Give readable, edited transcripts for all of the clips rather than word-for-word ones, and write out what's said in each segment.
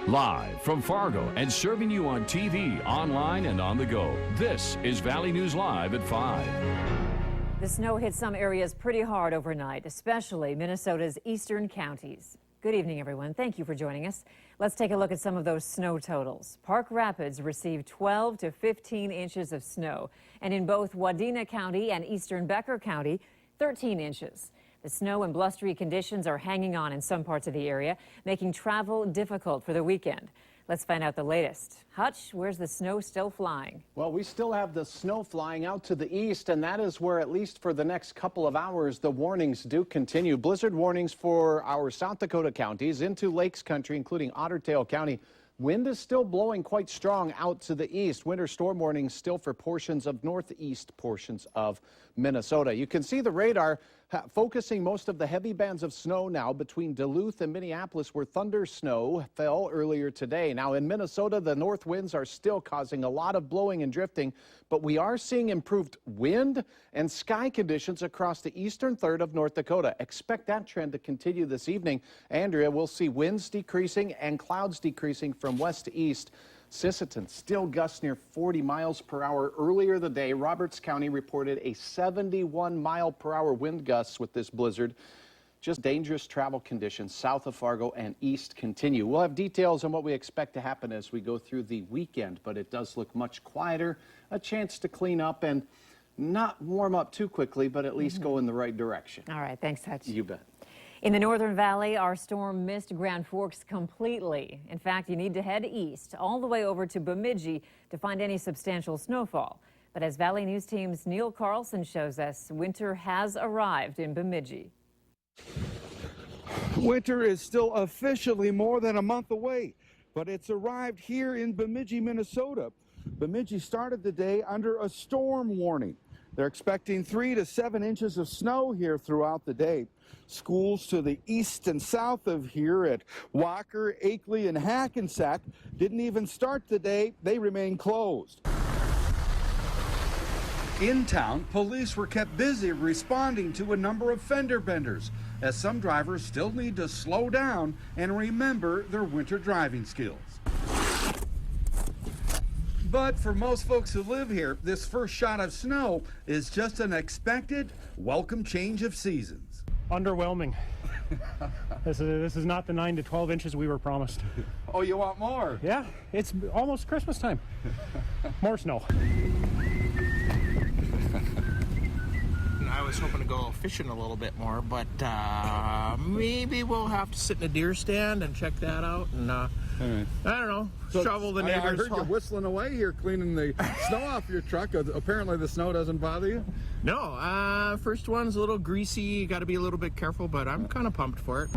Live from Fargo and serving you on TV, online, and on the go, this is Valley News Live at 5. The snow hit some areas pretty hard overnight, especially Minnesota's eastern counties. Good evening, everyone. Thank you for joining us. Let's take a look at some of those snow totals. Park Rapids received 12 to 15 inches of snow, and in both Wadena County and eastern Becker County, 13 inches. The snow and blustery conditions are hanging on in some parts of the area, making travel difficult for the weekend. Let's find out the latest. Hutch, where's the snow still flying? Well, we still have the snow flying out to the east, and that is where, at least for the next couple of hours, the warnings do continue. Blizzard warnings for our South Dakota counties into Lakes Country, including Otter Tail County. Wind is still blowing quite strong out to the east. Winter storm warnings still for portions of northeast portions of Minnesota. You can see the radar focusing most of the heavy bands of snow now between Duluth and Minneapolis, where thunder snow fell earlier today. Now in Minnesota, the north winds are still causing a lot of blowing and drifting, but we are seeing improved wind and sky conditions across the eastern third of North Dakota. Expect that trend to continue this evening. Andrea, we'll see winds decreasing and clouds decreasing from west to east. Sisseton still gusts near 40 miles per hour earlier the day. Roberts County reported a 71 mile per hour wind gusts with this blizzard. Just dangerous travel conditions south of Fargo and east continue. We'll have details on what we expect to happen as we go through the weekend, but it does look much quieter, a chance to clean up and not warm up too quickly, but at least go in the right direction. All right, thanks, Hutch. You bet. In the Northern Valley, our storm missed Grand Forks completely. In fact, you need to head east all the way over to Bemidji to find any substantial snowfall. But as Valley News Team's Neil Carlson shows us, winter has arrived in Bemidji. Winter is still officially more than a month away, but it's arrived here in Bemidji, Minnesota. Bemidji started the day under a storm warning. They're expecting 3 to 7 inches of snow here throughout the day. Schools to the east and south of here at Walker, Akeley, and Hackensack didn't even start the day. They remain closed. In town, police were kept busy responding to a number of fender benders, as some drivers still need to slow down and remember their winter driving skills. But for most folks who live here, this first shot of snow is just an expected, welcome change of seasons. Underwhelming. This is not the 9 to 12 inches we were promised. Oh, you want more? Yeah, it's almost Christmas time. More snow. I was hoping to go fishing a little bit more, but maybe we'll have to sit in a deer stand and check that out and I don't know, shovel the neighbors. I heard you whistling away here, cleaning the snow off your truck. Apparently the snow doesn't bother you? No, first one's a little greasy. You got to be a little bit careful, but I'm kind of pumped for it.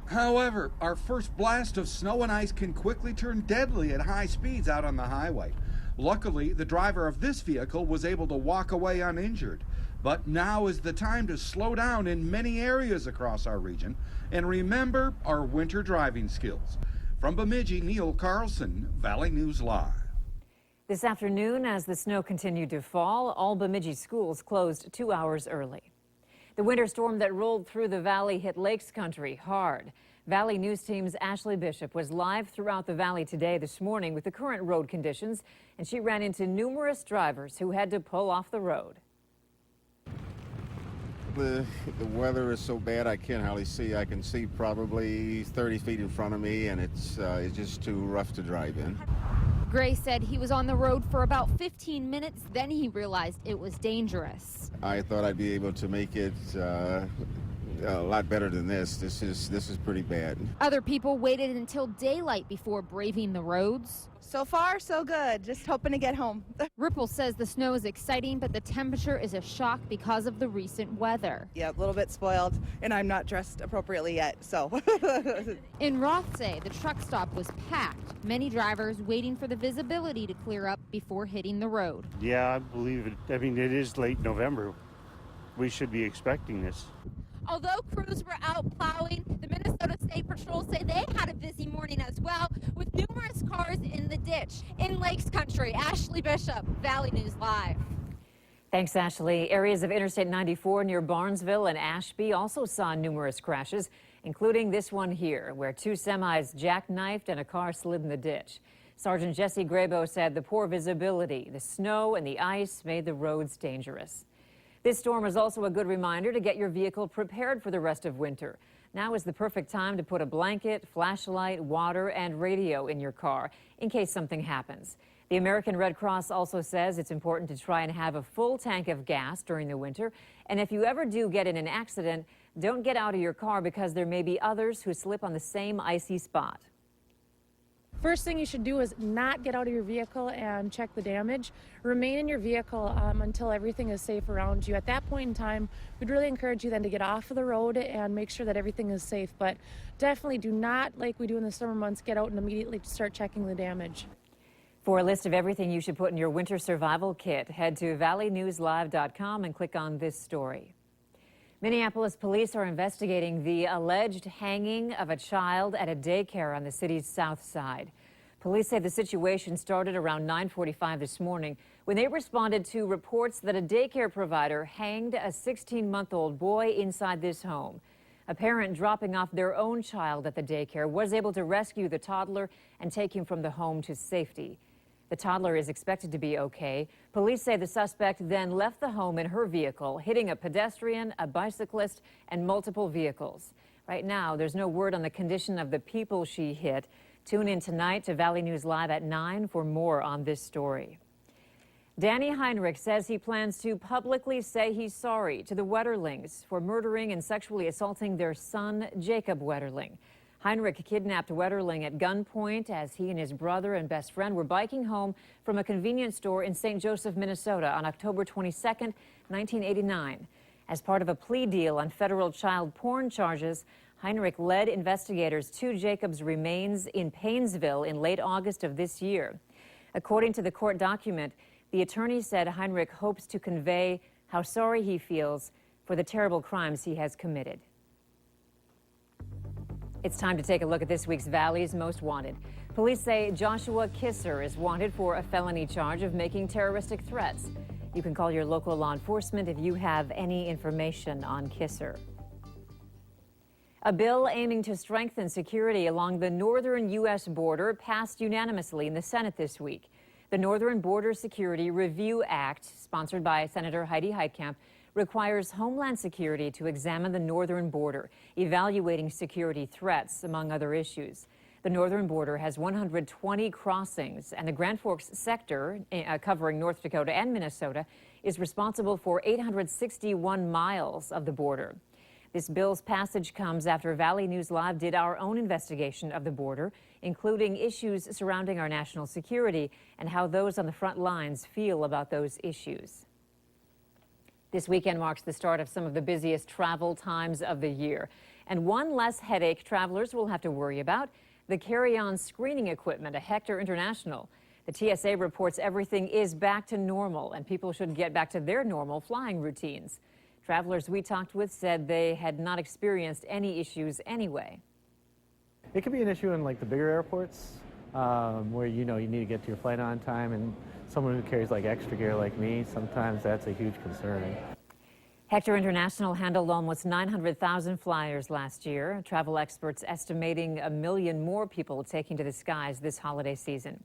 However, our first blast of snow and ice can quickly turn deadly at high speeds out on the highway. Luckily, the driver of this vehicle was able to walk away uninjured. But now is the time to slow down in many areas across our region and remember our winter driving skills. From Bemidji, Neil Carlson, Valley News Live. This afternoon, as the snow continued to fall, all Bemidji schools closed 2 hours early. The winter storm that rolled through the valley hit Lakes Country hard. Valley News Team's Ashley Bishop was live throughout the valley today this morning with the current road conditions, and she ran into numerous drivers who had to pull off the road. The weather is so bad I can't hardly see. I can see probably 30 feet in front of me, and it's just too rough to drive in. Gray said he was on the road for about 15 minutes, then he realized it was dangerous. I thought I'd be able to make it a lot better than this. This is pretty bad. Other people waited until daylight before braving the roads. So far, so good. Just hoping to get home. Ripple says the snow is exciting, but the temperature is a shock because of the recent weather. Yeah, a little bit spoiled, and I'm not dressed appropriately yet, so. In Rothsay, the truck stop was packed. Many drivers waiting for the visibility to clear up before hitting the road. Yeah, I believe it. I mean, it is late November. We should be expecting this. Although crews were out plowing, the Minnesota State Patrol say they had a busy morning as well, with numerous cars in the ditch. In Lakes Country, Ashley Bishop, Valley News Live. Thanks, Ashley. Areas of Interstate 94 near Barnesville and Ashby also saw numerous crashes, including this one here, where 2 semis jackknifed and a car slid in the ditch. Sergeant Jesse Grabo said the poor visibility, the snow and the ice made the roads dangerous. This storm is also a good reminder to get your vehicle prepared for the rest of winter. Now is the perfect time to put a blanket, flashlight, water, and radio in your car in case something happens. The American Red Cross also says it's important to try and have a full tank of gas during the winter. And if you ever do get in an accident, don't get out of your car because there may be others who slip on the same icy spot. First thing you should do is not get out of your vehicle and check the damage. Remain in your vehicle until everything is safe around you. At that point in time, we'd really encourage you then to get off of the road and make sure that everything is safe. But definitely do not, like we do in the summer months, get out and immediately start checking the damage. For a list of everything you should put in your winter survival kit, head to valleynewslive.com and click on this story. Minneapolis police are investigating the alleged hanging of a child at a daycare on the city's south side. Police say the situation started around 9:45 this morning when they responded to reports that a daycare provider hanged a 16-month-old boy inside this home. A parent dropping off their own child at the daycare was able to rescue the toddler and take him from the home to safety. The toddler is expected to be okay. Police say the suspect then left the home in her vehicle, hitting a pedestrian, a bicyclist, and multiple vehicles. Right now, there's no word on the condition of the people she hit. Tune in tonight to Valley News Live at 9 for more on this story. Danny Heinrich says he plans to publicly say he's sorry to the Wetterlings for murdering and sexually assaulting their son, Jacob Wetterling. Heinrich kidnapped Wetterling at gunpoint as he and his brother and best friend were biking home from a convenience store in St. Joseph, Minnesota on October 22, 1989. As part of a plea deal on federal child porn charges, Heinrich led investigators to Jacob's remains in Paynesville in late August of this year. According to the court document, the attorney said Heinrich hopes to convey how sorry he feels for the terrible crimes he has committed. It's time to take a look at this week's Valley's Most Wanted. Police say Joshua Kisser is wanted for a felony charge of making terroristic threats. You can call your local law enforcement if you have any information on Kisser. A bill aiming to strengthen security along the northern U.S. border passed unanimously in the Senate this week. The Northern Border Security Review Act, sponsored by Senator Heidi Heitkamp, requires Homeland Security to examine the northern border, evaluating security threats, among other issues. The northern border has 120 crossings, and the Grand Forks sector, covering North Dakota and Minnesota, is responsible for 861 miles of the border. This bill's passage comes after Valley News Live did our own investigation of the border, including issues surrounding our national security and how those on the front lines feel about those issues. This weekend marks the start of some of the busiest travel times of the year. And one less headache travelers will have to worry about: the carry-on screening equipment at Hector International. The TSA reports everything is back to normal and people should get back to their normal flying routines. Travelers we talked with said they had not experienced any issues anyway. It could be an issue in like the bigger airports where you need to get to your flight on time, and someone who carries like extra gear like me, sometimes that's a huge concern. Hector International handled almost 900,000 flyers last year. Travel experts estimating 1 million more people taking to the skies this holiday season.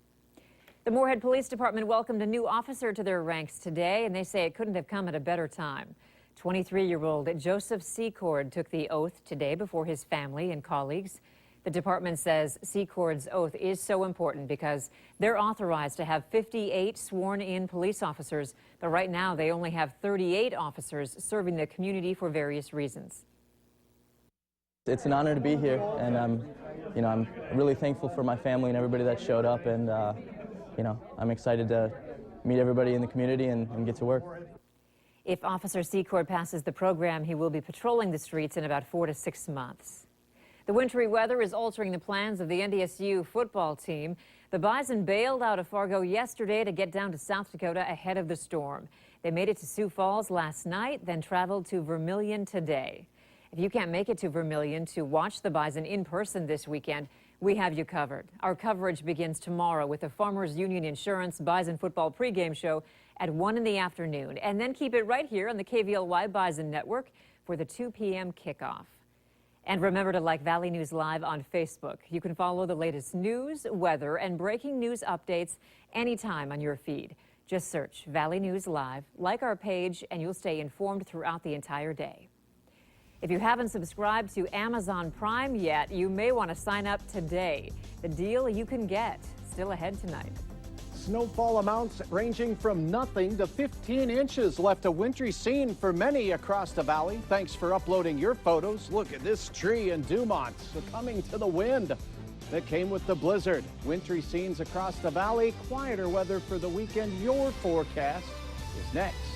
The Moorhead Police Department welcomed a new officer to their ranks today, and they say it couldn't have come at a better time. 23-year-old Joseph Secord took the oath today before his family and colleagues. The department says Secord's oath is so important because they're authorized to have 58 sworn-in police officers, but right now they only have 38 officers serving the community for various reasons. It's an honor to be here, and I'm really thankful for my family and everybody that showed up, and I'm excited to meet everybody in the community and get to work. If Officer Secord passes the program, he will be patrolling the streets in about 4 to 6 months. The wintry weather is altering the plans of the NDSU football team. The Bison bailed out of Fargo yesterday to get down to South Dakota ahead of the storm. They made it to Sioux Falls last night, then traveled to Vermilion today. If you can't make it to Vermilion to watch the Bison in person this weekend, we have you covered. Our coverage begins tomorrow with the Farmers Union Insurance Bison football pregame show at 1 in the afternoon. And then keep it right here on the KVLY Bison Network for the 2 p.m. kickoff. And remember to like Valley News Live on Facebook. You can follow the latest news, weather, and breaking news updates anytime on your feed. Just search Valley News Live, like our page, and you'll stay informed throughout the entire day. If you haven't subscribed to Amazon Prime yet, you may want to sign up today. The deal you can get still ahead tonight. Snowfall amounts ranging from nothing to 15 inches left a wintry scene for many across the valley. Thanks for uploading your photos. Look at this tree in Dumont succumbing to the wind that came with the blizzard. Wintry scenes across the valley, quieter weather for the weekend. Your forecast is next.